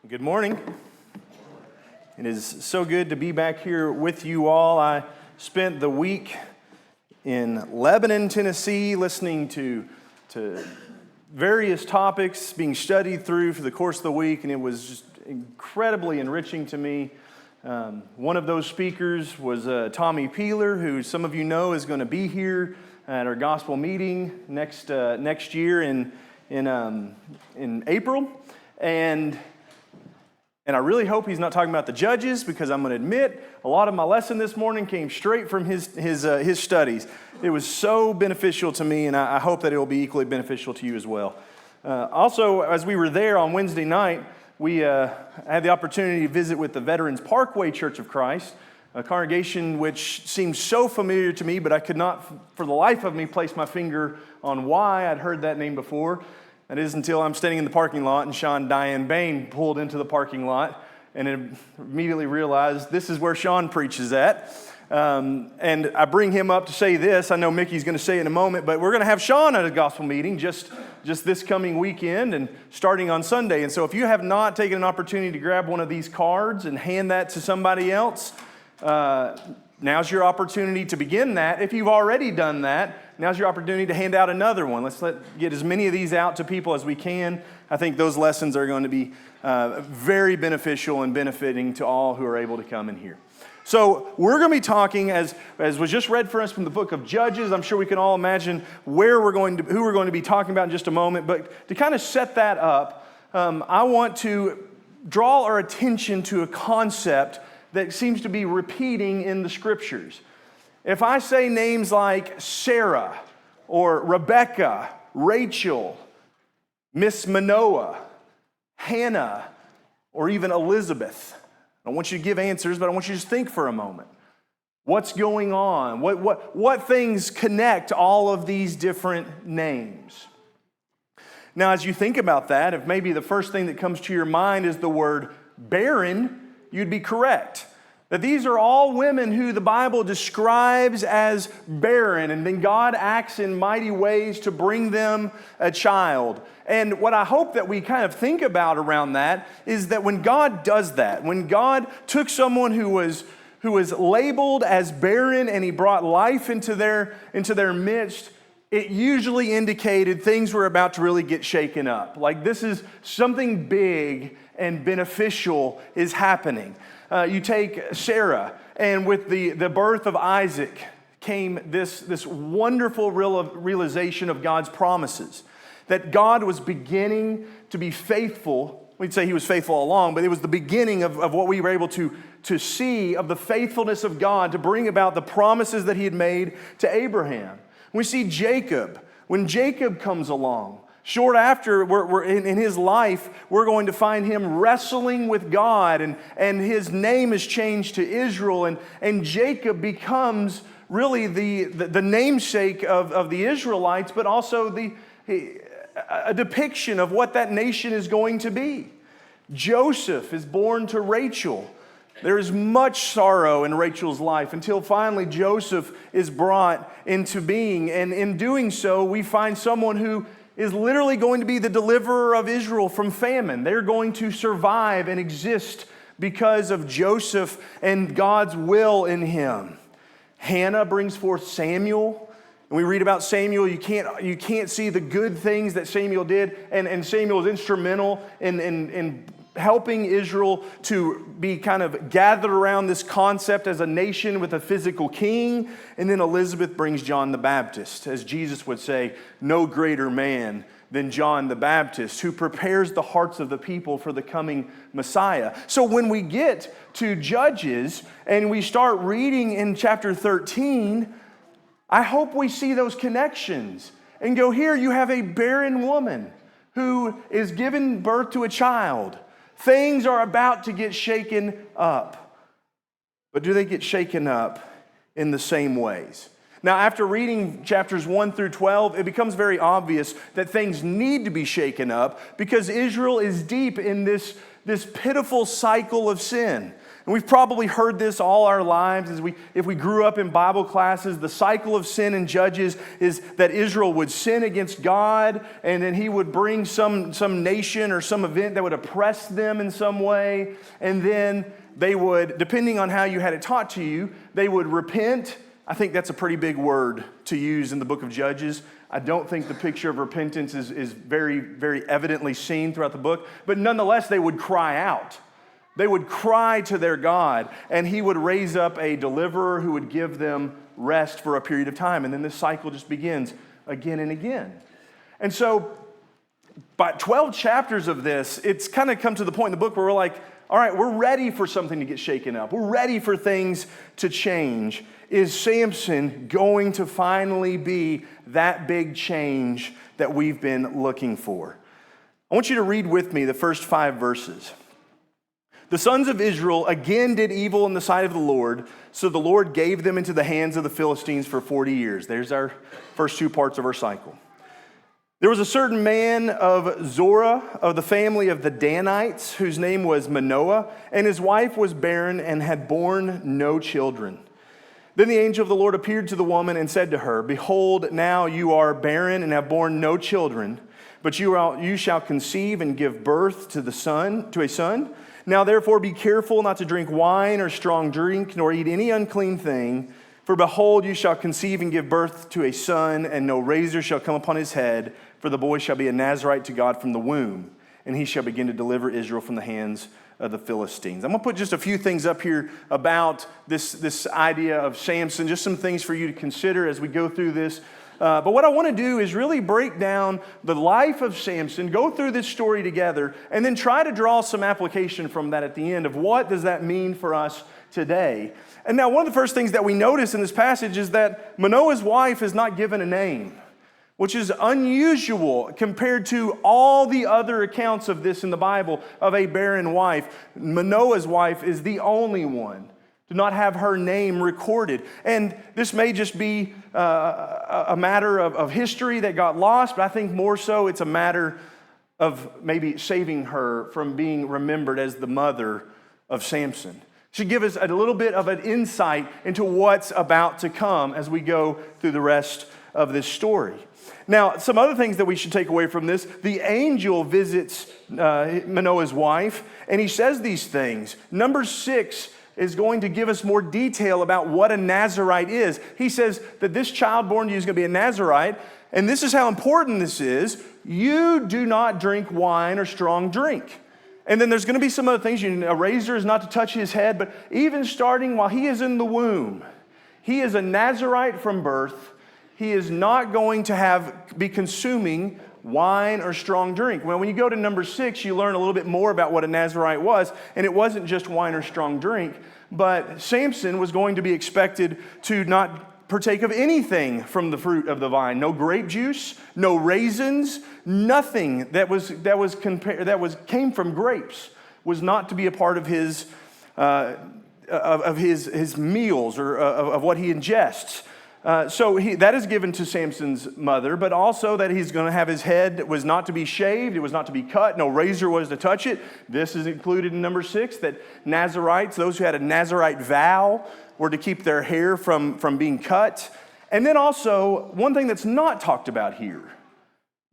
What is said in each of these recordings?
Good morning. It is so good to be back here with you all. I spent the week in Lebanon, Tennessee, listening to various topics being studied through for the course of the week, and it was just incredibly enriching to me. One of those speakers was Tommy Peeler, who some of you know is going to be here at our gospel meeting next year in April, and I really hope he's not talking about the judges, because I'm going to admit a lot of my lesson this morning came straight from his studies. It was so beneficial to me, and I hope that it will be equally beneficial to you as well. Also, as we were there on Wednesday night, we had the opportunity to visit with the Veterans Parkway Church of Christ, a congregation which seems so familiar to me, but I could not, for the life of me, place my finger on why I'd heard that name before. That is until I'm standing in the parking lot and Sean Diane Bain pulled into the parking lot, and I immediately realized this is where Sean preaches at. And I bring him up to say this. I know Mickey's going to say it in a moment, but we're going to have Sean at a gospel meeting just this coming weekend and starting on Sunday. And so if you have not taken an opportunity to grab one of these cards and hand that to somebody else, now's your opportunity to begin that. If you've already done that, now's your opportunity to hand out another one. Let's get as many of these out to people as we can. I think those lessons are going to be very beneficial and benefiting to all who are able to come in here. So we're going to be talking, as was just read for us from the book of Judges. I'm sure we can all imagine who we're going to be talking about in just a moment. But to kind of set that up, I want to draw our attention to a concept that seems to be repeating in the scriptures. If I say names like Sarah or Rebecca, Rachel, Miss Manoah, Hannah, or even Elizabeth, I want you to give answers, but I want you to just think for a moment. What's going on? What things connect all of these different names? Now, as you think about that, if maybe the first thing that comes to your mind is the word barren, you'd be correct. That these are all women who the Bible describes as barren, and then God acts in mighty ways to bring them a child. And what I hope that we kind of think about around that is that when God does that, when God took someone who was labeled as barren and He brought life into their midst, it usually indicated things were about to really get shaken up. Like this is something big and beneficial is happening. You take Sarah, and with the birth of Isaac came this wonderful realization of God's promises. That God was beginning to be faithful. We'd say He was faithful all along, but it was the beginning of what we were able to see of the faithfulness of God to bring about the promises that He had made to Abraham. We see Jacob. When Jacob comes along, short after we're in his life, we're going to find him wrestling with God, and his name is changed to Israel, and Jacob becomes really the namesake of the Israelites, but also a depiction of what that nation is going to be. Joseph is born to Rachel. There is much sorrow in Rachel's life until finally Joseph is brought into being, and in doing so, we find someone who is literally going to be the deliverer of Israel from famine. They're going to survive and exist because of Joseph and God's will in him. Hannah brings forth Samuel. And we read about Samuel, you can't see the good things that Samuel did, and Samuel is instrumental in helping Israel to be kind of gathered around this concept as a nation with a physical king. And then Elizabeth brings John the Baptist. As Jesus would say, no greater man than John the Baptist, who prepares the hearts of the people for the coming Messiah. So when we get to Judges and we start reading in chapter 13, I hope we see those connections and go, here you have a barren woman who is giving birth to a child. Things are about to get shaken up. But do they get shaken up in the same ways? Now, after reading chapters 1 through 12, it becomes very obvious that things need to be shaken up because Israel is deep in this pitiful cycle of sin. And we've probably heard this all our lives if we grew up in Bible classes. The cycle of sin in Judges is that Israel would sin against God, and then he would bring some nation or some event that would oppress them in some way. And then they would, depending on how you had it taught to you, they would repent. I think that's a pretty big word to use in the book of Judges. I don't think the picture of repentance is very, very evidently seen throughout the book. But nonetheless, they would cry out. They would cry to their God, and he would raise up a deliverer who would give them rest for a period of time. And then this cycle just begins again and again. And so, by 12 chapters of this, it's kind of come to the point in the book where we're like, all right, we're ready for something to get shaken up. We're ready for things to change. Is Samson going to finally be that big change that we've been looking for? I want you to read with me the first 5 verses. The sons of Israel again did evil in the sight of the Lord, so the Lord gave them into the hands of the Philistines for 40 years. There's our first 2 parts of our cycle. There was a certain man of Zorah of the family of the Danites, whose name was Manoah, and his wife was barren and had borne no children. Then the angel of the Lord appeared to the woman and said to her, "Behold, now you are barren and have borne no children, but you shall conceive and give birth to a son. Now therefore be careful not to drink wine or strong drink, nor eat any unclean thing. For behold, you shall conceive and give birth to a son, and no razor shall come upon his head, for the boy shall be a Nazirite to God from the womb, and he shall begin to deliver Israel from the hands of the Philistines." I'm going to put just a few things up here about this idea of Samson, just some things for you to consider as we go through this. But what I want to do is really break down the life of Samson, go through this story together, and then try to draw some application from that at the end of what does that mean for us today. And now one of the first things that we notice in this passage is that Manoah's wife is not given a name, which is unusual compared to all the other accounts of this in the Bible of a barren wife. Manoah's wife is the only one to not have her name recorded. And this may just be a matter of history that got lost, but I think more so it's a matter of maybe saving her from being remembered as the mother of Samson. Should give us a little bit of an insight into what's about to come as we go through the rest of this story. Now, some other things that we should take away from this. The angel visits Manoah's wife, and he says these things. Number 6 is going to give us more detail about what a Nazirite is. He says that this child born to you is going to be a Nazirite, and this is how important this is. You do not drink wine or strong drink. And then there's going to be some other things. A razor is not to touch his head, but even starting while he is in the womb, he is a Nazirite from birth. He is not going to be consuming wine or strong drink. Well, when you go to number 6, you learn a little bit more about what a Nazirite was, and it wasn't just wine or strong drink, but Samson was going to be expected to not partake of anything from the fruit of the vine. No grape juice, no raisins, nothing that came from grapes was not to be a part of his meals or of what he ingests. So that is given to Samson's mother, but also that he's going to have his head was not to be shaved, it was not to be cut, no razor was to touch it. This is included in number 6, that Nazirites, those who had a Nazirite vow, were to keep their hair from being cut. And then also, one thing that's not talked about here,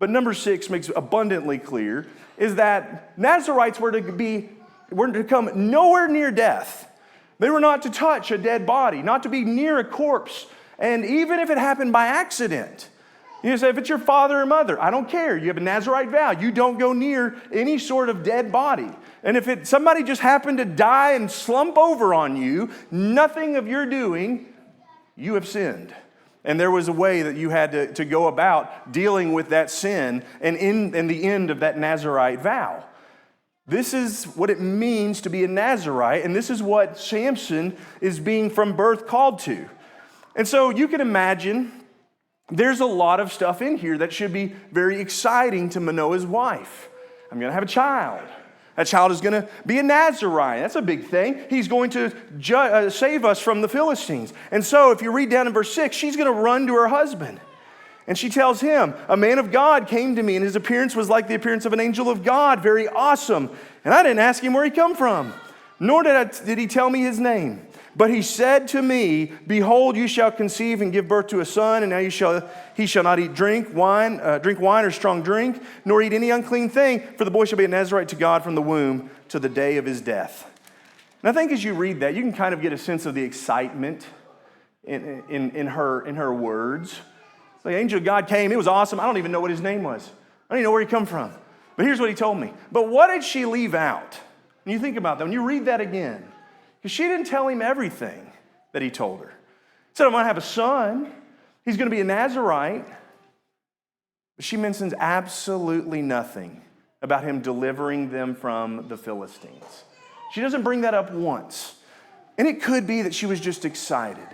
but number 6 makes abundantly clear, is that Nazirites were to come nowhere near death. They were not to touch a dead body, not to be near a corpse. And even if it happened by accident, you say, if it's your father or mother, I don't care. You have a Nazirite vow. You don't go near any sort of dead body. And if somebody just happened to die and slump over on you, nothing of your doing, you have sinned. And there was a way that you had to go about dealing with that sin and in the end of that Nazirite vow. This is what it means to be a Nazirite, and this is what Samson is being from birth called to. And so you can imagine there's a lot of stuff in here that should be very exciting to Manoah's wife. I'm going to have a child. That child is going to be a Nazirite. That's a big thing. He's going to save us from the Philistines. And so if you read down in verse 6, she's going to run to her husband. And she tells him, "A man of God came to me, and his appearance was like the appearance of an angel of God, very awesome. And I didn't ask him where he come from. nor did he tell me his name. But he said to me, behold, you shall conceive and give birth to a son, and now he shall not drink wine or strong drink, nor eat any unclean thing, for the boy shall be a Nazarite to God from the womb to the day of his death. And I think as you read that, you can kind of get a sense of the excitement in her words. The angel of God came. It was awesome. I don't even know what his name was. I don't even know where he come from. But here's what he told me. But what did she leave out? When you think about that, when you read that again, because she didn't tell him everything that he told her. He said, I'm going to have a son. He's going to be a Nazarite. But she mentions absolutely nothing about him delivering them from the Philistines. She doesn't bring that up once. And it could be that she was just excited.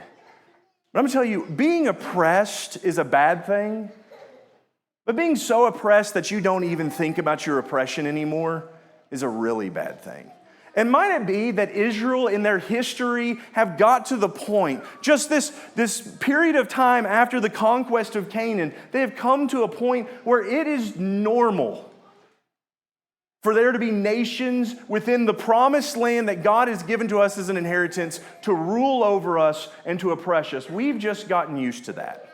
But I'm going to tell you, being oppressed is a bad thing. But being so oppressed that you don't even think about your oppression anymore is a really bad thing. And might it be that Israel in their history have got to the point, just this period of time after the conquest of Canaan, they have come to a point where it is normal for there to be nations within the promised land that God has given to us as an inheritance to rule over us and to oppress us. We've just gotten used to that.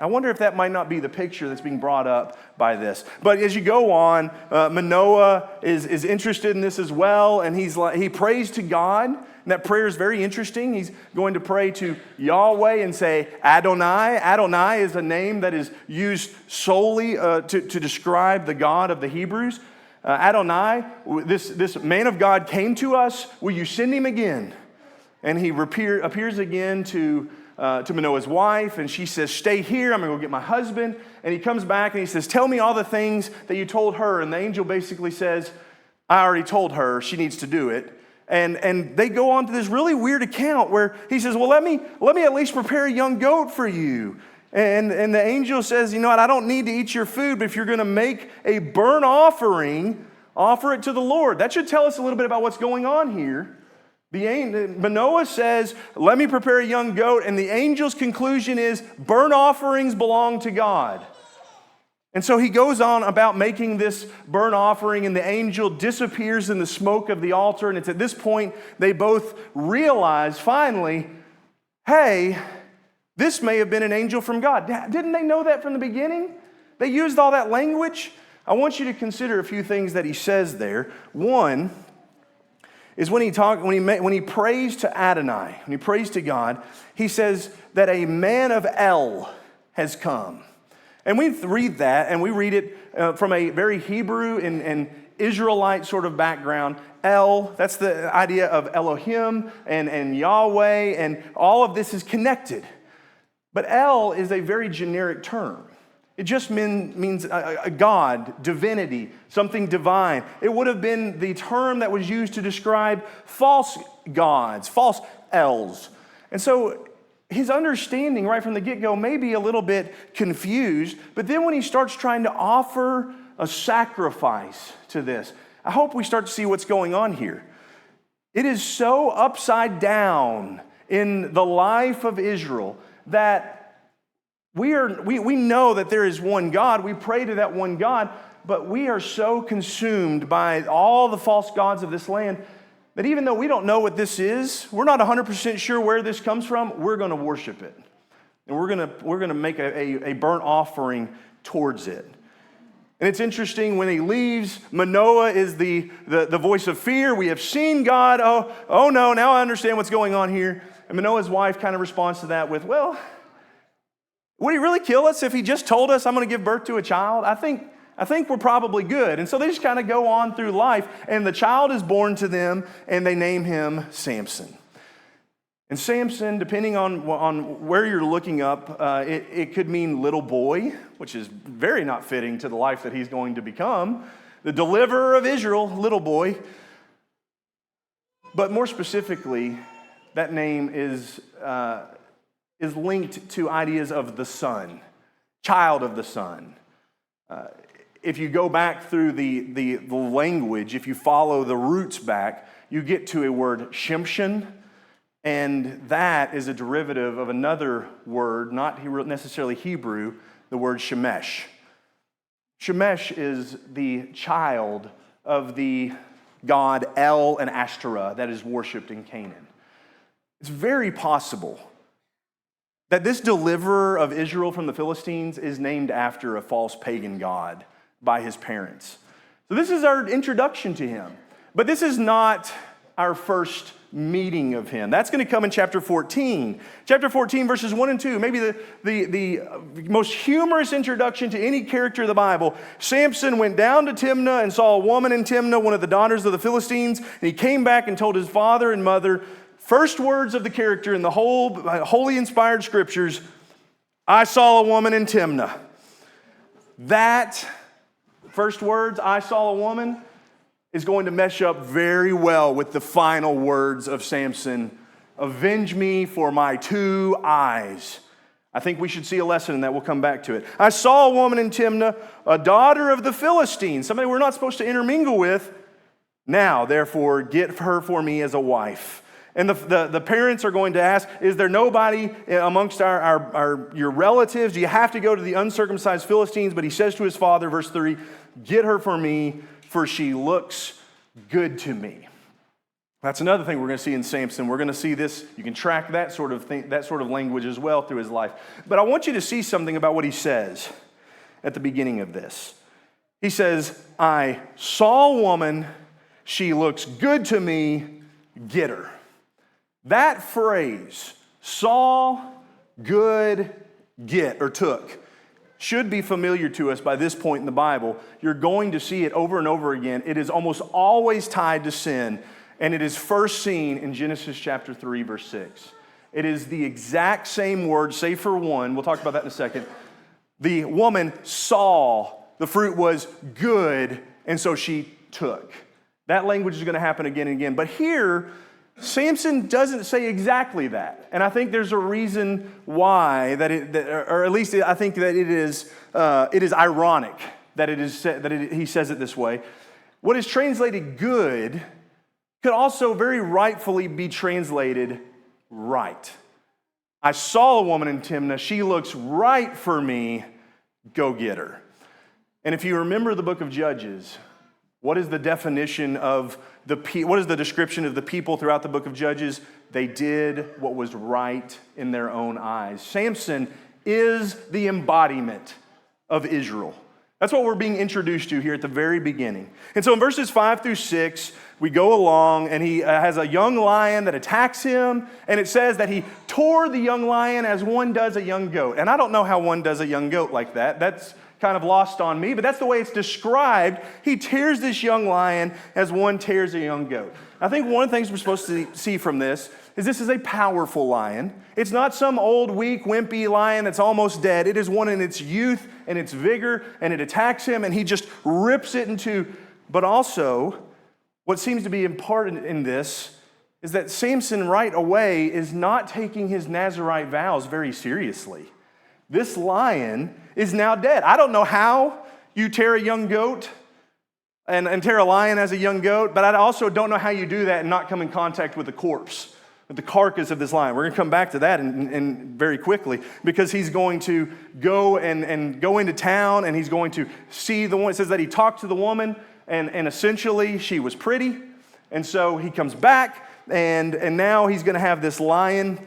I wonder if that might not be the picture that's being brought up by this. But as you go on, Manoah is interested in this as well, and he prays to God. And that prayer is very interesting. He's going to pray to Yahweh and say Adonai. Adonai is a name that is used solely to describe the God of the Hebrews. Adonai, this man of God came to us. Will you send him again? And he appears again to Manoah's wife, and she says, stay here, I'm going to go get my husband. And he comes back and he says, tell me all the things that you told her. And the angel basically says, I already told her, she needs to do it. And they go on to this really weird account where he says, well, let me at least prepare a young goat for you. And the angel says, you know what, I don't need to eat your food, but if you're going to make a burnt offering, offer it to the Lord. That should tell us a little bit about what's going on here. Manoah says, let me prepare a young goat, and the angel's conclusion is burnt offerings belong to God. And so he goes on about making this burnt offering, and the angel disappears in the smoke of the altar, and it's at this point they both realize finally, hey, this may have been an angel from God. Didn't they know that from the beginning? They used all that language. I want you to consider a few things that he says there. One is when he prays to Adonai, when he prays to God, he says that a man of El has come. And we read that, and we read it from a very Hebrew and Israelite sort of background. El, that's the idea of Elohim and Yahweh, and all of this is connected. But El is a very generic term. It just means a God, divinity, something divine. It would have been the term that was used to describe false gods, false Els. And so his understanding right from the get-go may be a little bit confused, but then when he starts trying to offer a sacrifice to this, I hope we start to see what's going on here. It is so upside down in the life of Israel that we know that there is one God. We pray to that one God, but we are so consumed by all the false gods of this land that even though we don't know what this is, we're not 100% sure where this comes from, we're going to worship it. And we're going to make a burnt offering towards it. And it's interesting, when he leaves, Manoah is the voice of fear. We have seen God. Oh no, now I understand what's going on here. And Manoah's wife kind of responds to that with, well, would he really kill us if he just told us I'm going to give birth to a child? I think we're probably good. And so they just kind of go on through life, and the child is born to them, and they name him Samson. And Samson, depending on where you're looking up, it could mean little boy, which is very not fitting to the life that he's going to become. The deliverer of Israel, little boy. But more specifically, that name is linked to ideas of the son, child of the sun. If you go back through the language, if you follow the roots back, you get to a word, Shimshon, and that is a derivative of another word, not necessarily Hebrew, the word Shemesh. Shemesh is the child of the god El and Ashtoreth that is worshipped in Canaan. It's very possible that this deliverer of Israel from the Philistines is named after a false pagan god by his parents. So this is our introduction to him. But this is not our first meeting of him. That's going to come in chapter 14. Chapter 14, verses 1 and 2, maybe the most humorous introduction to any character of the Bible. Samson went down to Timnah and saw a woman in Timnah, one of the daughters of the Philistines, and he came back and told his father and mother, first words of the character in the whole holy inspired scriptures, I saw a woman in Timnah. That first words, I saw a woman, is going to mesh up very well with the final words of Samson, avenge me for my 2 eyes. I think we should see a lesson in that. We'll come back to it. I saw a woman in Timnah, a daughter of the Philistines, somebody we're not supposed to intermingle with. Now, therefore, get her for me as a wife. And the parents are going to ask, is there nobody amongst your relatives? Do you have to go to the uncircumcised Philistines? But he says to his father, verse 3, get her for me, for she looks good to me. That's another thing we're going to see in Samson. We're going to see this. You can track that sort of thing, that sort of language as well through his life. But I want you to see something about what he says at the beginning of this. He says, I saw a woman, she looks good to me, get her. That phrase, saw, good, get, or took, should be familiar to us by this point in the Bible. You're going to see it over and over again. It is almost always tied to sin, and it is first seen in Genesis chapter 3, verse 6. It is the exact same word, save for one. We'll talk about that in a second. The woman saw the fruit was good, and so she took. That language is going to happen again and again. But here, Samson doesn't say exactly that. And I think there's a reason why, or at least I think that it is ironic that he says it this way. What is translated good could also very rightfully be translated right. I saw a woman in Timnah. She looks right for me. Go get her. And if you remember the book of Judges, what is the definition of what is the description of the people throughout the book of Judges? They did what was right in their own eyes. Samson is the embodiment of Israel. That's what we're being introduced to here at the very beginning. And so in verses 5 through 6, we go along, and he has a young lion that attacks him, and it says that he tore the young lion as one does a young goat. And I don't know how one does a young goat like that. That's kind of lost on me, but that's the way it's described. He tears this young lion as one tears a young goat. I think one of the things we're supposed to see from this is a powerful lion. It's not some old, weak, wimpy lion that's almost dead. It is one in its youth and its vigor, and it attacks him, and he just rips it in two. But also, what seems to be important in this is that Samson right away is not taking his Nazirite vows very seriously. This lion is now dead. I don't know how you tear a young goat and tear a lion as a young goat, but I also don't know how you do that and not come in contact with the corpse, with the carcass of this lion. We're going to come back to that in very quickly, because he's going to go and go into town, and he's going to see the one. It says that he talked to the woman, and essentially she was pretty, and so he comes back, and now he's going to have this lion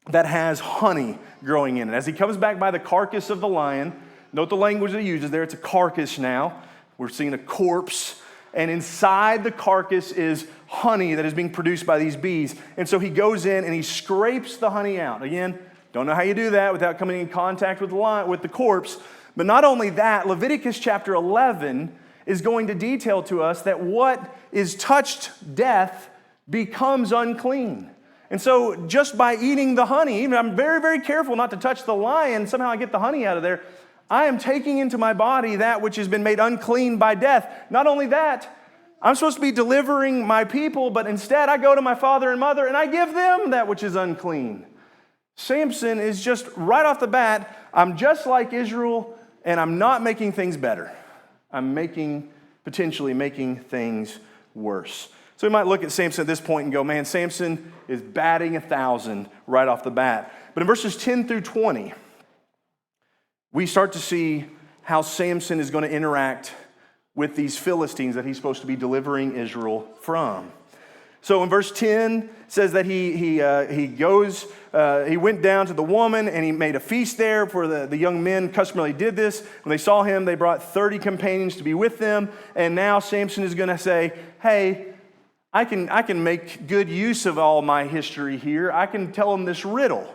that has honey growing in it. As he comes back by the carcass of the lion, note the language that he uses there. It's a carcass now. We're seeing a corpse, and inside the carcass is honey that is being produced by these bees. And so he goes in and he scrapes the honey out. Again, don't know how you do that without coming in contact with the corpse. But not only that, Leviticus chapter 11 is going to detail to us that what is touched death becomes unclean. And so just by eating the honey, even I'm very, very careful not to touch the lion, somehow I get the honey out of there, I am taking into my body that which has been made unclean by death. Not only that, I'm supposed to be delivering my people, but instead I go to my father and mother and I give them that which is unclean. Samson is just right off the bat, I'm just like Israel, and I'm not making things better. I'm potentially making things worse. So we might look at Samson at this point and go, man, Samson is batting 1,000 right off the bat. But in verses 10 through 20, we start to see how Samson is going to interact with these Philistines that he's supposed to be delivering Israel from. So in verse 10, it says that he went down to the woman and he made a feast there for the young men. Customarily did this. When they saw him, they brought 30 companions to be with them. And now Samson is going to say, hey, I can make good use of all my history here. I can tell them this riddle.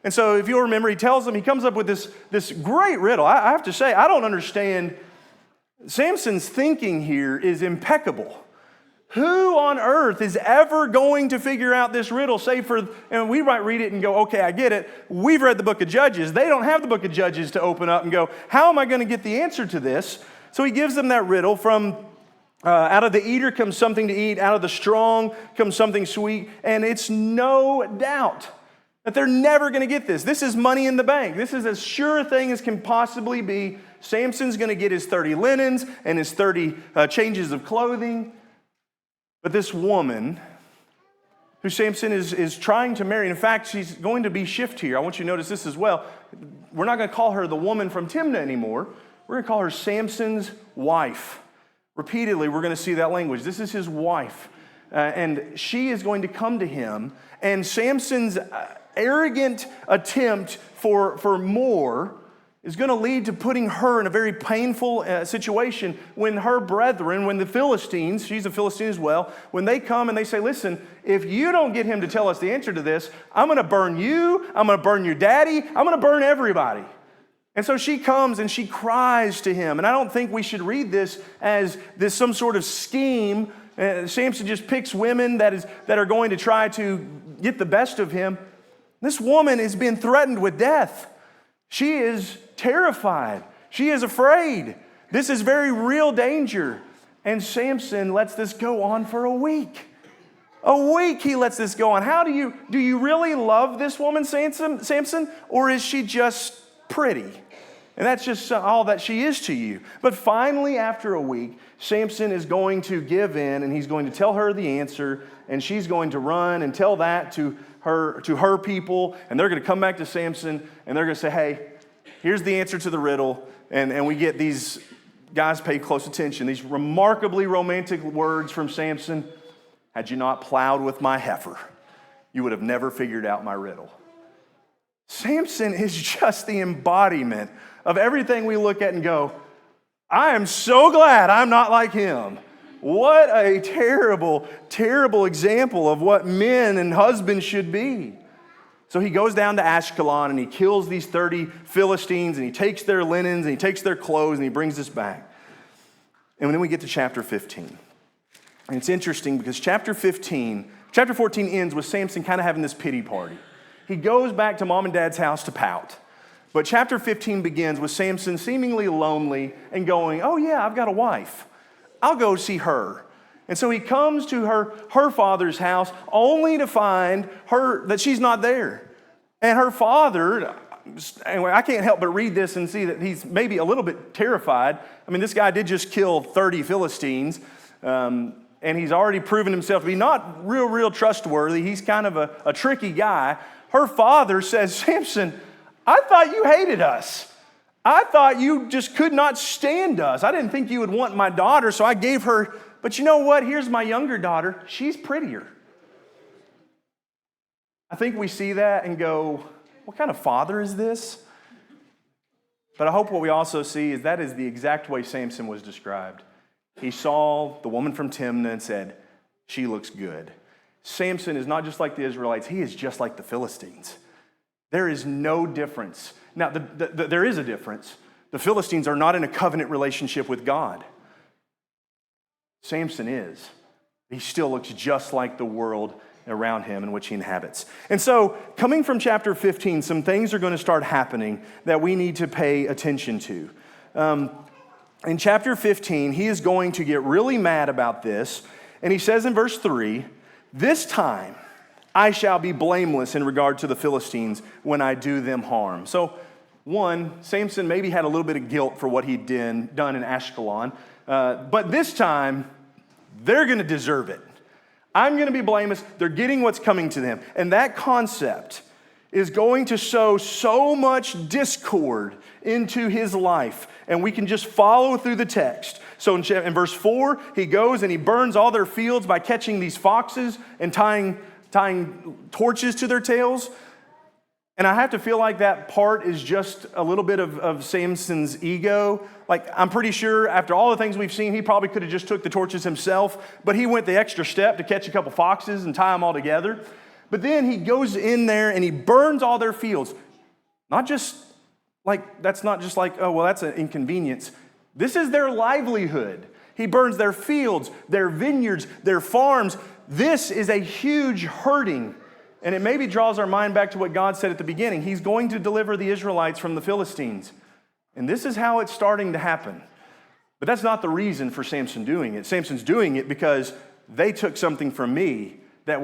And so if you'll remember, he comes up with this great riddle. I have to say, I don't understand. Samson's thinking here is impeccable. Who on earth is ever going to figure out this riddle, and we might read it and go, okay, I get it. We've read the book of Judges. They don't have the book of Judges to open up and go, how am I going to get the answer to this? So he gives them that riddle from out of the eater comes something to eat, out of the strong comes something sweet, and it's no doubt that they're never going to get this. This is money in the bank. This is as sure a thing as can possibly be. Samson's going to get his 30 linens and his 30 changes of clothing. But this woman, who Samson is trying to marry, in fact, she's going to be shift here. I want you to notice this as well. We're not going to call her the woman from Timnah anymore. We're going to call her Samson's wife. Repeatedly, we're going to see that language. This is his wife. And she is going to come to him. And Samson's arrogant attempt for more is going to lead to putting her in a very painful situation when her brethren, when the Philistines, she's a Philistine as well, when they come and they say, listen, if you don't get him to tell us the answer to this, I'm going to burn you, I'm going to burn your daddy, I'm going to burn everybody. And so she comes and she cries to him. And I don't think we should read this as some sort of scheme. Samson just picks women that are going to try to get the best of him. This woman is being threatened with death. She is terrified. She is afraid. This is very real danger. And Samson lets this go on for a week. A week he lets this go on. Do you really love this woman, Samson? Or is she just pretty? And that's just all that she is to you. But finally, after a week, Samson is going to give in and he's going to tell her the answer, and she's going to run and tell that to her people, and they're going to come back to Samson and they're going to say, hey, here's the answer to the riddle. And we get these guys pay close attention, these remarkably romantic words from Samson. Had you not plowed with my heifer, you would have never figured out my riddle. Samson is just the embodiment of everything we look at and go, I am so glad I'm not like him. What a terrible, terrible example of what men and husbands should be. So he goes down to Ashkelon and he kills these 30 Philistines and he takes their linens and he takes their clothes and he brings this back. And then we get to chapter 15. And it's interesting because chapter 14 ends with Samson kind of having this pity party. He goes back to mom and dad's house to pout. But chapter 15 begins with Samson seemingly lonely and going, oh yeah, I've got a wife. I'll go see her. And so he comes to her father's house only to find that she's not there. And her father, anyway, I can't help but read this and see that he's maybe a little bit terrified. I mean, this guy did just kill 30 Philistines. And he's already proven himself to be not real trustworthy. He's kind of a tricky guy. Her father says, Samson, I thought you hated us. I thought you just could not stand us. I didn't think you would want my daughter, so I gave her. But you know what? Here's my younger daughter. She's prettier. I think we see that and go, what kind of father is this? But I hope what we also see is that is the exact way Samson was described. He saw the woman from Timnah and said, she looks good. Samson is not just like the Israelites. He is just like the Philistines. There is no difference. Now, there is a difference. The Philistines are not in a covenant relationship with God. Samson is. He still looks just like the world around him in which he inhabits. And so, coming from chapter 15, some things are going to start happening that we need to pay attention to. In chapter 15, he is going to get really mad about this. And he says in verse 3, this time I shall be blameless in regard to the Philistines when I do them harm. So, one, Samson maybe had a little bit of guilt for what he'd done in Ashkelon. But this time, they're going to deserve it. I'm going to be blameless. They're getting what's coming to them. And that concept is going to sow so much discord into his life. And we can just follow through the text. So in verse 4, he goes and he burns all their fields by catching these foxes and tying torches to their tails. And I have to feel like that part is just a little bit of Samson's ego. Like, I'm pretty sure after all the things we've seen, he probably could have just took the torches himself, but he went the extra step to catch a couple foxes and tie them all together. But then he goes in there and he burns all their fields. That's not just like, oh, well, that's an inconvenience. This is their livelihood. He burns their fields, their vineyards, their farms. This is a huge hurting. And it maybe draws our mind back to what God said at the beginning. He's going to deliver the Israelites from the Philistines. And this is how it's starting to happen. But that's not the reason for Samson doing it. Samson's doing it because they took something from me that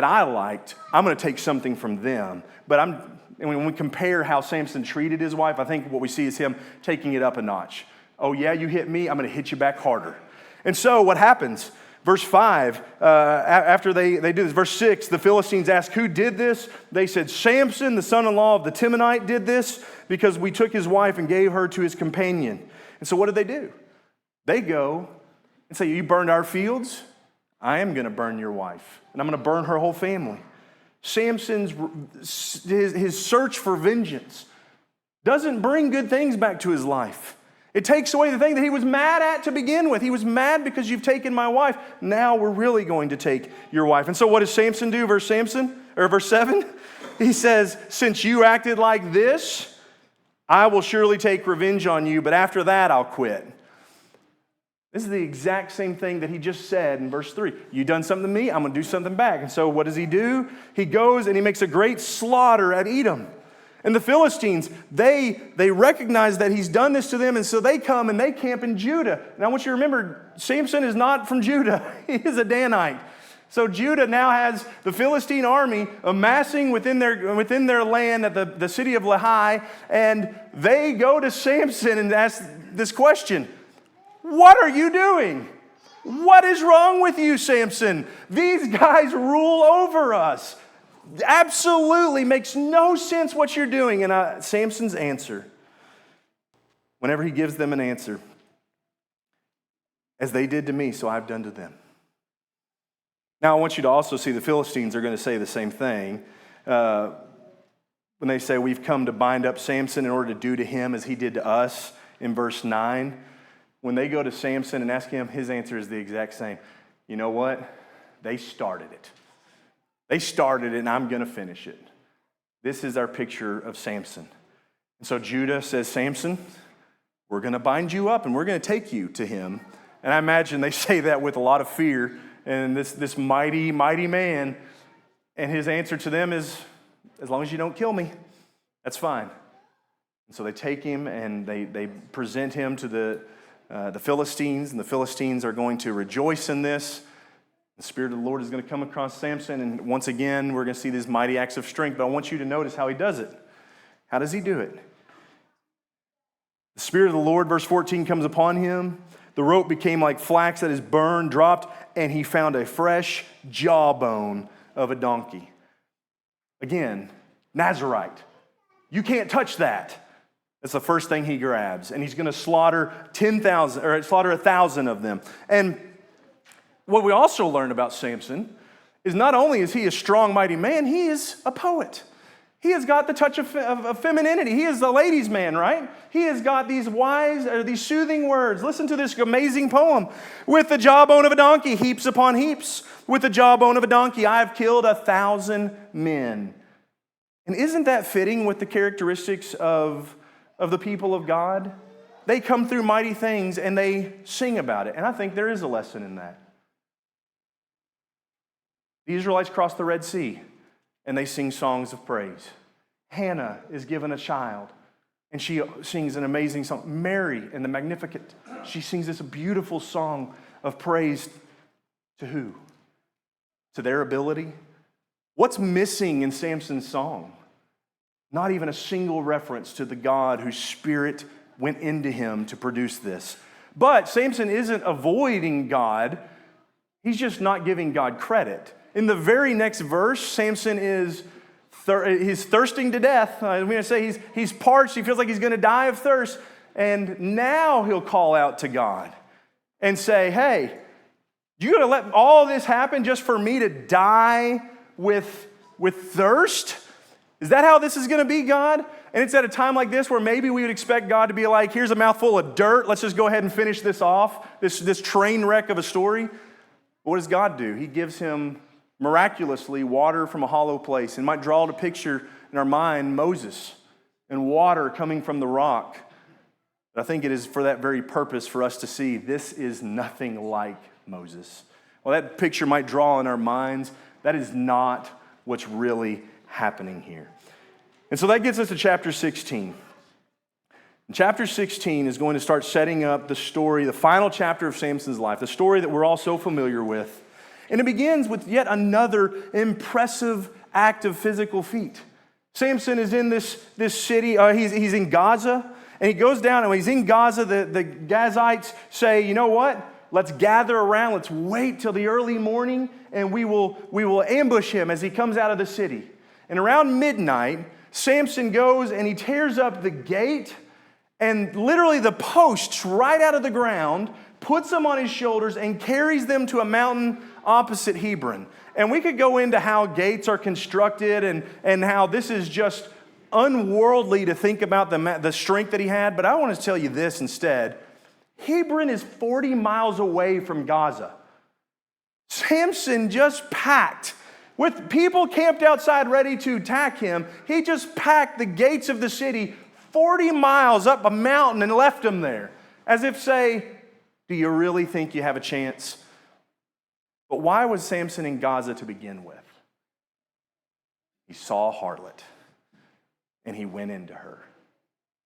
I liked. I'm going to take something from them. And when we compare how Samson treated his wife, I think what we see is him taking it up a notch. Oh yeah, you hit me, I'm going to hit you back harder. And so what happens? Verse 5, after they do this, verse 6, the Philistines ask, who did this? They said, Samson, the son-in-law of the Timonite, did this because we took his wife and gave her to his companion. And so what did they do? They go and say, you burned our fields? I am going to burn your wife, and I'm going to burn her whole family. Samson's his search for vengeance doesn't bring good things back to his life. It takes away the thing that he was mad at to begin with. He was mad because you've taken my wife. Now we're really going to take your wife. And so what does Samson do? Verse 7, he says, since you acted like this, I will surely take revenge on you, but after that I'll quit. This is the exact same thing that he just said in verse 3. You done something to me, I'm going to do something back. And so what does he do? He goes and he makes a great slaughter at Edom. And the Philistines, they recognize that he's done this to them, and so they come and they camp in Judah. And I want you to remember, Samson is not from Judah. He is a Danite. So Judah now has the Philistine army amassing within their land at the city of Lehi, and they go to Samson and ask this question, what are you doing? What is wrong with you, Samson? These guys rule over us. Absolutely makes no sense what you're doing. And Samson's answer, whenever he gives them an answer, as they did to me, so I've done to them. Now I want you to also see the Philistines are going to say the same thing. When they say, we've come to bind up Samson in order to do to him as he did to us in verse 9. When they go to Samson and ask him, his answer is the exact same. You know what? They started it. They started it, and I'm going to finish it. This is our picture of Samson. And so Judah says, Samson, we're going to bind you up, and we're going to take you to him. And I imagine they say that with a lot of fear. And this mighty, mighty man, and his answer to them is, as long as you don't kill me, that's fine. And so they take him, and they present him to the Philistines, and the Philistines are going to rejoice in this. The Spirit of the Lord is going to come across Samson, and once again, we're going to see these mighty acts of strength, but I want you to notice how he does it. How does he do it? The Spirit of the Lord, verse 14, comes upon him. The rope became like flax that is burned, dropped, and he found a fresh jawbone of a donkey. Again, Nazarite. You can't touch that. That's the first thing he grabs, and he's going to slaughter 1,000 of them. And what we also learn about Samson is not only is he a strong, mighty man, he is a poet. He has got the touch of femininity. He is the ladies' man, right? He has got these these soothing words. Listen to this amazing poem. With the jawbone of a donkey, heaps upon heaps. With the jawbone of a donkey, I have killed 1,000 men. And isn't that fitting with the characteristics of the people of God? They come through mighty things and they sing about it. And I think there is a lesson in that. The Israelites crossed the Red Sea, and they sing songs of praise. Hannah is given a child, and she sings an amazing song. Mary in the Magnificat, she sings this beautiful song of praise to who? To their ability? What's missing in Samson's song? Not even a single reference to the God whose Spirit went into him to produce this. But Samson isn't avoiding God. He's just not giving God credit. In the very next verse, Samson is he's thirsting to death. I'm going to say he's parched. He feels like he's going to die of thirst. And now he'll call out to God and say, hey, you going to let all this happen just for me to die with thirst? Is that how this is going to be, God? And it's at a time like this where maybe we would expect God to be like, here's a mouthful of dirt. Let's just go ahead and finish this off, this train wreck of a story. What does God do? He gives him miraculously water from a hollow place. And might draw to picture in our mind Moses and water coming from the rock. But I think it is for that very purpose for us to see this is nothing like Moses. Well, that picture might draw in our minds. That is not what's really happening here. And so that gets us to chapter 16. And chapter 16 is going to start setting up the story, the final chapter of Samson's life, the story that we're all so familiar with. And it begins with yet another impressive act of physical feat. Samson is in this city. He's in Gaza, and he goes down, and when he's in Gaza, the Gazites say, you know what? Let's gather around. Let's wait till the early morning, and we will ambush him as he comes out of the city. And around midnight, Samson goes and he tears up the gate and literally the posts right out of the ground, puts them on his shoulders, and carries them to a mountain opposite Hebron. And we could go into how gates are constructed and how this is just unworldly to think about the strength that he had. But I want to tell you this instead. Hebron is 40 miles away from Gaza. Samson just packed. With people camped outside ready to attack him, he just packed the gates of the city 40 miles up a mountain and left them there. As if say, do you really think you have a chance? But why was Samson in Gaza to begin with? He saw a harlot and he went into her.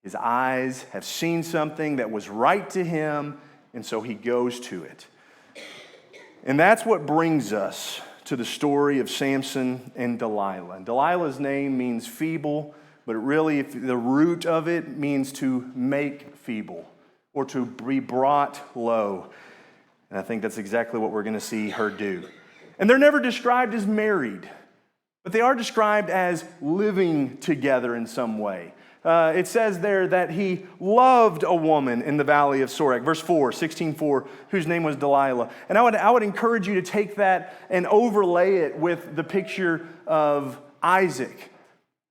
His eyes have seen something that was right to him, and so he goes to it. And that's what brings us to the story of Samson and Delilah. And Delilah's name means feeble, but really the root of it means to make feeble or to be brought low. And I think that's exactly what we're going to see her do. And they're never described as married, but they are described as living together in some way. It says there that he loved a woman in the valley of Sorek. Verse 4, 16:4, whose name was Delilah. And I would encourage you to take that and overlay it with the picture of Isaac,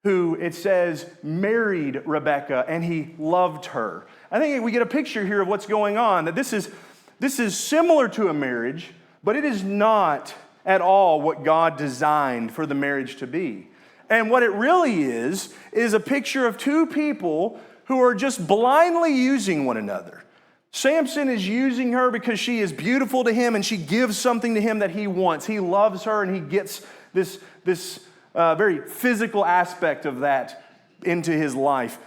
who it says married Rebekah and he loved her. I think we get a picture here of what's going on, that this is similar to a marriage, but it is not at all what God designed for the marriage to be. And what it really is a picture of two people who are just blindly using one another. Samson is using her because she is beautiful to him and she gives something to him that he wants. He loves her and he gets this very physical aspect of that into his life.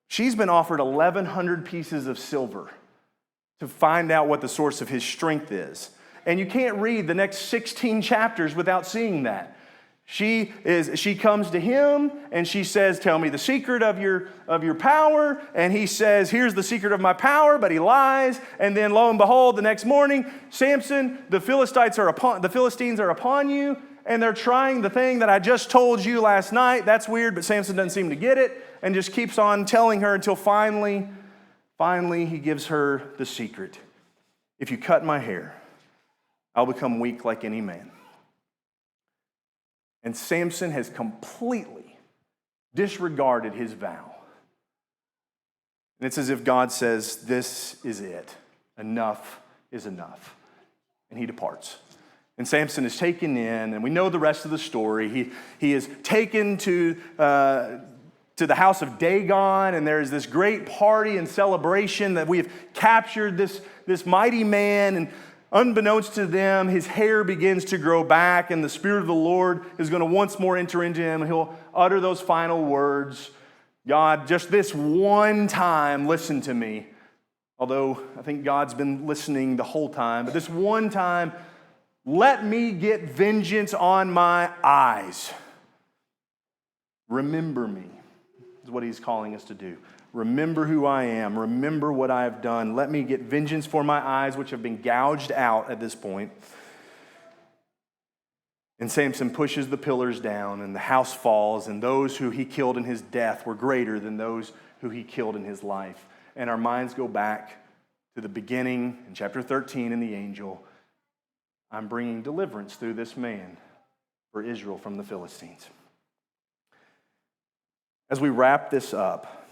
She's been offered 1,100 pieces of silver to find out what the source of his strength is. And you can't read the next 16 chapters without seeing that. She comes to him and she says, tell me the secret of your power. And he says, here's the secret of my power, but he lies. And then lo and behold, the next morning, Samson, the Philistines are upon you, and they're trying the thing that I just told you last night. That's weird, but Samson doesn't seem to get it and just keeps on telling her until finally he gives her the secret. If you cut my hair, I'll become weak like any man. And Samson has completely disregarded his vow. And it's as if God says, this is it. Enough is enough. And he departs. And Samson is taken in, and we know the rest of the story. He is taken to the house of Dagon, and there is this great party and celebration that we have captured this mighty man. And unbeknownst to them, his hair begins to grow back, and the Spirit of the Lord is going to once more enter into him, and he'll utter those final words. God, just this one time, listen to me. Although I think God's been listening the whole time, but this one time, let me get vengeance on my eyes. Remember me, is what he's calling us to do. Remember who I am. Remember what I have done. Let me get vengeance for my eyes, which have been gouged out at this point. And Samson pushes the pillars down, and the house falls, and those who he killed in his death were greater than those who he killed in his life. and our minds go back to the beginning in chapter 13 in the angel. I'm bringing deliverance through this man for Israel from the Philistines. As we wrap this up,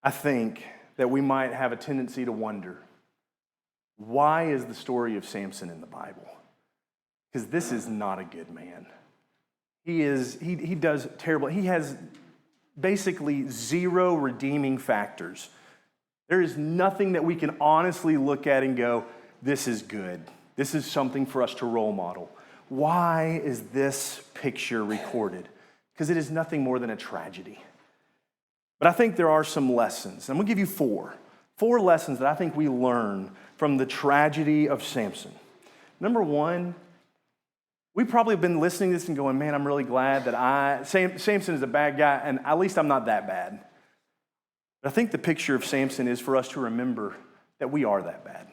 I think that we might have a tendency to wonder, why is the story of Samson in the Bible? Because this is not a good man. He does terrible. He has basically zero redeeming factors. There is nothing that we can honestly look at and go, this is good. This is something for us to role model. Why is this picture recorded? Because it is nothing more than a tragedy. But I think there are some lessons. I'm going to give you four lessons that I think we learn from the tragedy of Samson. Number one, we probably have been listening to this and going, man, I'm really glad that Samson is a bad guy, and at least I'm not that bad. But I think the picture of Samson is for us to remember that we are that bad.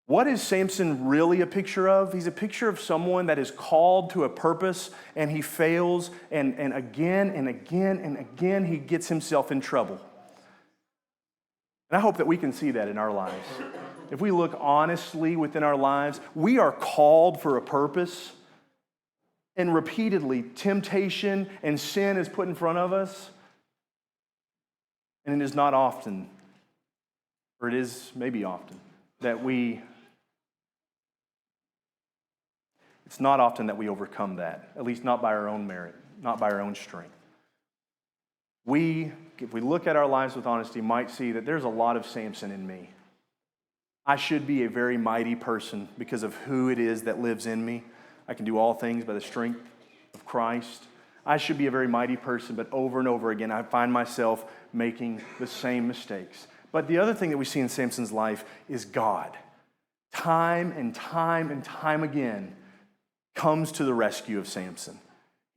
What is Samson really a picture of? He's a picture of someone that is called to a purpose and he fails, and again and again and again he gets himself in trouble. And I hope that we can see that in our lives. If we look honestly within our lives, we are called for a purpose, and repeatedly temptation and sin is put in front of us, and it is not often, or it is maybe often, it's not often that we overcome that, at least not by our own merit, not by our own strength. If we look at our lives with honesty, might see that there's a lot of Samson in me. I should be a very mighty person because of who it is that lives in me. I can do all things by the strength of Christ. I should be a very mighty person, but over and over again, I find myself making the same mistakes. But the other thing that we see in Samson's life is God. Time and time and time again, comes to the rescue of Samson.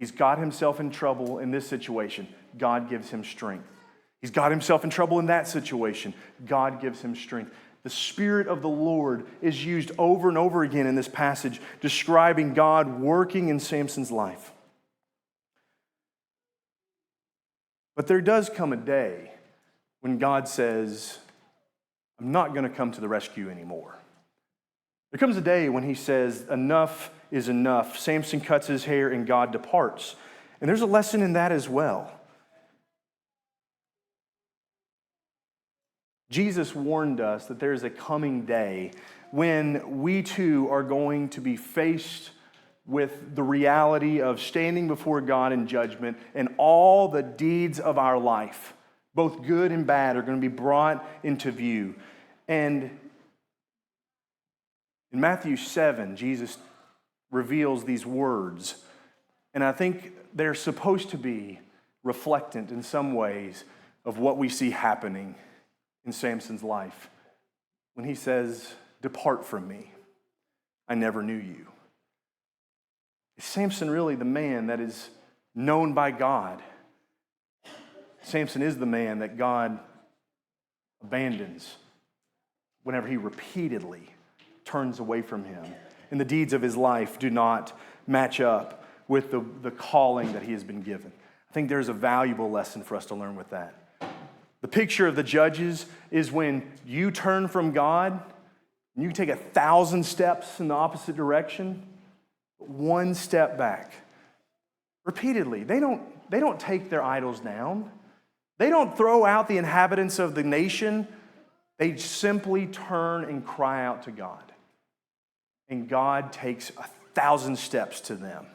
He's got himself in trouble in this situation. God gives him strength. He's got himself in trouble in that situation. God gives him strength. The Spirit of the Lord is used over and over again in this passage, describing God working in Samson's life. But there does come a day when God says, I'm not going to come to the rescue anymore. There comes a day when he says, enough is enough. Samson cuts his hair and God departs. And there's a lesson in that as well. Jesus warned us that there is a coming day when we too are going to be faced with the reality of standing before God in judgment, and all the deeds of our life, both good and bad, are going to be brought into view. And in Matthew 7, Jesus reveals these words, and I think they're supposed to be reflectant in some ways of what we see happening in Samson's life when he says, depart from me, I never knew you. Is Samson really the man that is known by God? Samson is the man that God abandons whenever he repeatedly turns away from him, and the deeds of his life do not match up with the calling that he has been given. I think there's a valuable lesson for us to learn with that. The picture of the judges is when you turn from God, and you take 1,000 steps in the opposite direction, one step back. Repeatedly, they don't take their idols down. They don't throw out the inhabitants of the nation. They simply turn and cry out to God. And God takes 1,000 steps to them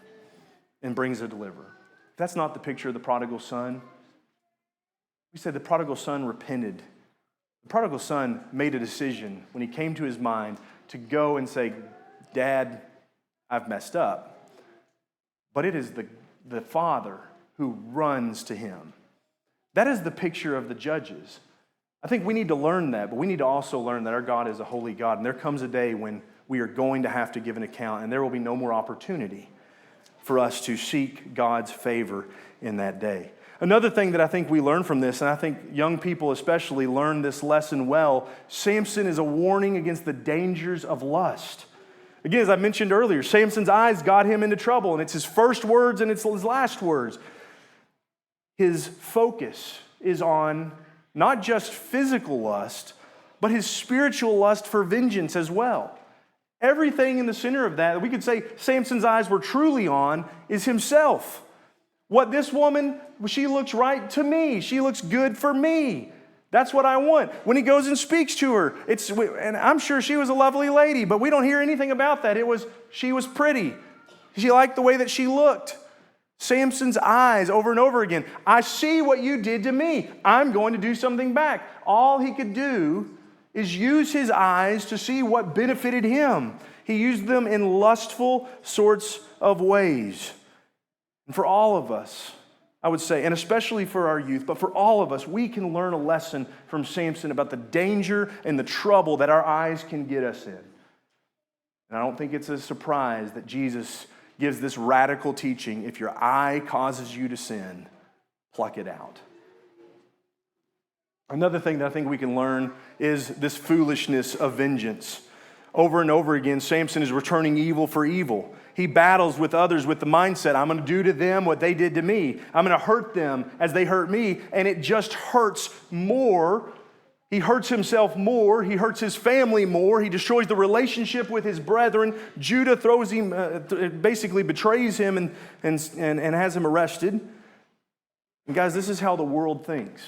and brings a deliverer. If that's not the picture of the prodigal son, we say the prodigal son repented. The prodigal son made a decision when he came to his mind to go and say, Dad, I've messed up. But it is the father who runs to him. That is the picture of the judges. I think we need to learn that, but we need to also learn that our God is a holy God, and there comes a day when we are going to have to give an account, and there will be no more opportunity for us to seek God's favor in that day. Another thing that I think we learn from this, and I think young people especially learn this lesson well, Samson is a warning against the dangers of lust. Again, as I mentioned earlier, Samson's eyes got him into trouble, and it's his first words and it's his last words. his focus is on not just physical lust, but his spiritual lust for vengeance as well. Everything in the center of that we could say Samson's eyes were truly on is himself. What this woman, she looks right to me. She looks good for me. That's what I want. When he goes and speaks to her, and I'm sure she was a lovely lady, but we don't hear anything about that. She was pretty. She liked the way that she looked. Samson's eyes over and over again. I see what you did to me. I'm going to do something back. All he could do is use his eyes to see what benefited him. He used them in lustful sorts of ways. And for all of us, I would say, and especially for our youth, but for all of us, we can learn a lesson from Samson about the danger and the trouble that our eyes can get us in. And I don't think it's a surprise that Jesus gives this radical teaching: if your eye causes you to sin, pluck it out. Another thing that I think we can learn is this foolishness of vengeance. Over and over again, Samson is returning evil for evil. He battles with others with the mindset, I'm going to do to them what they did to me. I'm going to hurt them as they hurt me, and it just hurts more. He hurts himself more. He hurts his family more. He destroys the relationship with his brethren. Judah throws him, basically betrays him and has him arrested. And guys, this is how the world thinks.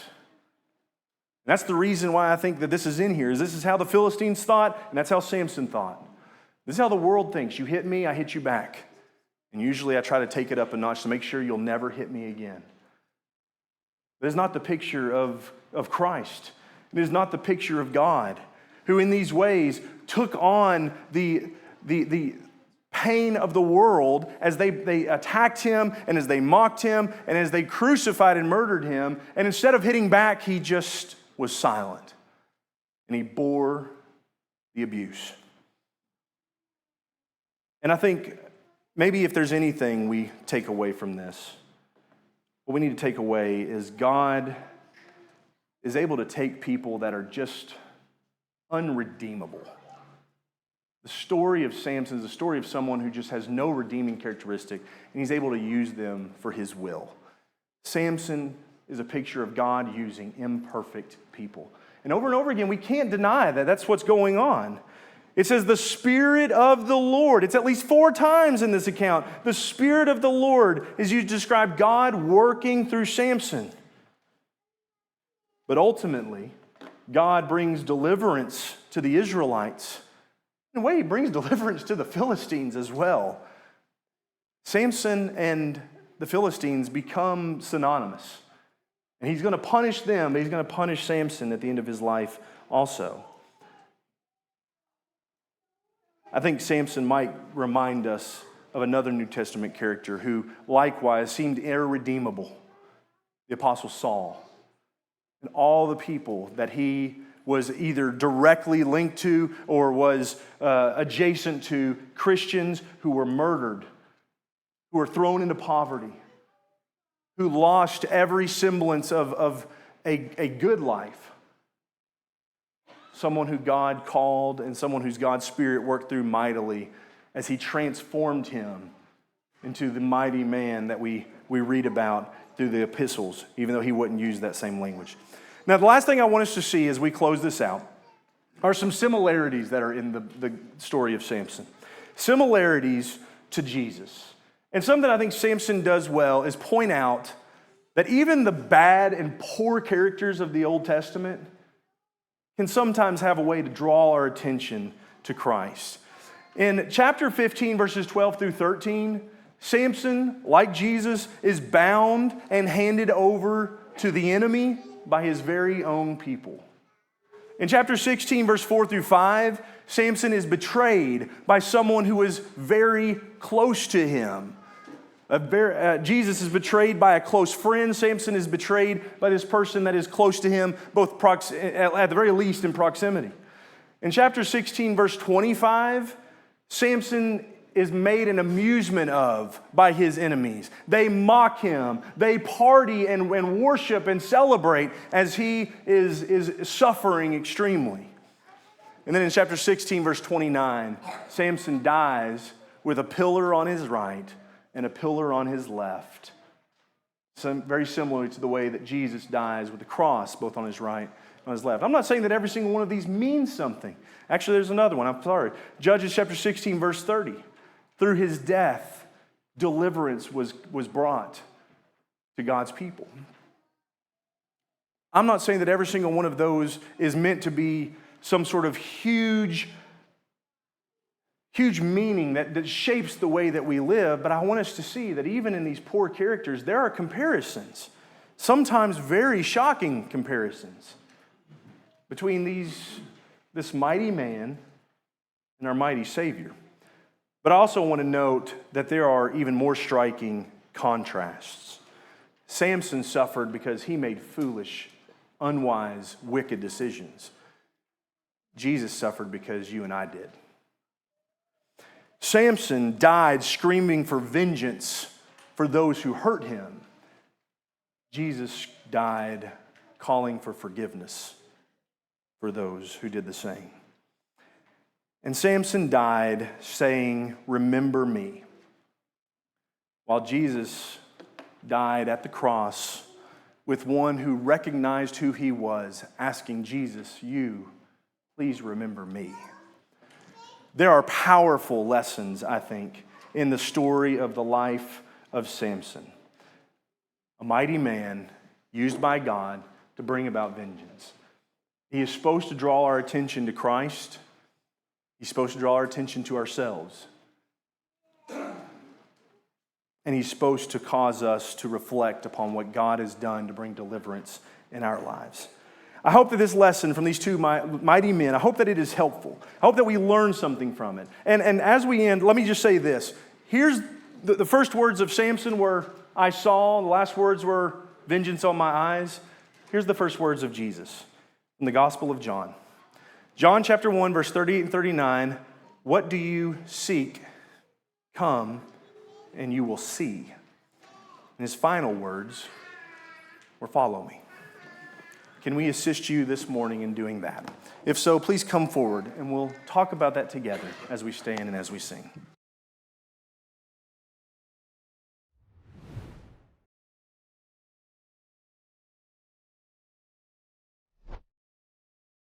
And that's the reason why I think that this is in here, is this is how the Philistines thought, and that's how Samson thought. This is how the world thinks. You hit me, I hit you back. And usually I try to take it up a notch to make sure you'll never hit me again. But it's not the picture of Christ. It is not the picture of God, who in these ways took on the pain of the world as they attacked him and as they mocked him and as they crucified and murdered him. And instead of hitting back, he just was silent. And he bore the abuse. And I think maybe if there's anything we take away from this, what we need to take away is God is able to take people that are just unredeemable. The story of Samson is the story of someone who just has no redeeming characteristic, and he's able to use them for his will. Samson is a picture of God using imperfect people. And over again, we can't deny that that's what's going on. It says the Spirit of the Lord. It's at least 4 times in this account. The Spirit of the Lord is used to describe God working through Samson. But ultimately, God brings deliverance to the Israelites. In a way, he brings deliverance to the Philistines as well. Samson and the Philistines become synonymous. And he's going to punish them, but he's going to punish Samson at the end of his life also. I think Samson might remind us of another New Testament character who likewise seemed irredeemable, the Apostle Saul. And all the people that he was either directly linked to or was adjacent to, Christians who were murdered, who were thrown into poverty, who lost every semblance of a good life. Someone who God called and someone whose God's Spirit worked through mightily as he transformed him into the mighty man that we read about through the epistles, even though he wouldn't use that same language. Now, the last thing I want us to see as we close this out are some similarities that are in the story of Samson. Similarities to Jesus. And something I think Samson does well is point out that even the bad and poor characters of the Old Testament can sometimes have a way to draw our attention to Christ. In chapter 15, verses 12 through 13, Samson, like Jesus, is bound and handed over to the enemy by his very own people. In chapter 16, verse 4 through 5, Samson is betrayed by someone who is very close to him. Jesus is betrayed by a close friend. Samson is betrayed by this person that is close to him, both at the very least in proximity. In chapter 16, verse 25, Samson is made an amusement of by his enemies. They mock him. They party and worship and celebrate as he is suffering extremely. And then in chapter 16, verse 29, Samson dies with a pillar on his right and a pillar on his left, very similar to the way that Jesus dies with the cross, both on his right and on his left. I'm not saying that every single one of these means something. Actually, there's another one. I'm sorry. Judges chapter 16, verse 30. Through his death, deliverance was brought to God's people. I'm not saying that every single one of those is meant to be some sort of huge meaning that shapes the way that we live, but I want us to see that even in these poor characters, there are comparisons, sometimes very shocking comparisons, between this mighty man and our mighty Savior. But I also want to note that there are even more striking contrasts. Samson suffered because he made foolish, unwise, wicked decisions. Jesus suffered because you and I did. Samson died screaming for vengeance for those who hurt him. Jesus died calling for forgiveness for those who did the same. And Samson died saying, "Remember me," while Jesus died at the cross with one who recognized who he was, asking Jesus, "You, please remember me." There are powerful lessons, I think, in the story of the life of Samson, a mighty man used by God to bring about vengeance. He is supposed to draw our attention to Christ. He's supposed to draw our attention to ourselves. And he's supposed to cause us to reflect upon what God has done to bring deliverance in our lives. I hope that this lesson from these two mighty men, I hope that it is helpful. I hope that we learn something from it. And as we end, let me just say this. Here's the first words of Samson were, "I saw." The last words were, "Vengeance on my eyes." Here's the first words of Jesus in the Gospel of John. John chapter 1, verse 38 and 39. "What do you seek? Come and you will see." And his final words were, "Follow me." Can we assist you this morning in doing that? If so, please come forward and we'll talk about that together as we stand and as we sing.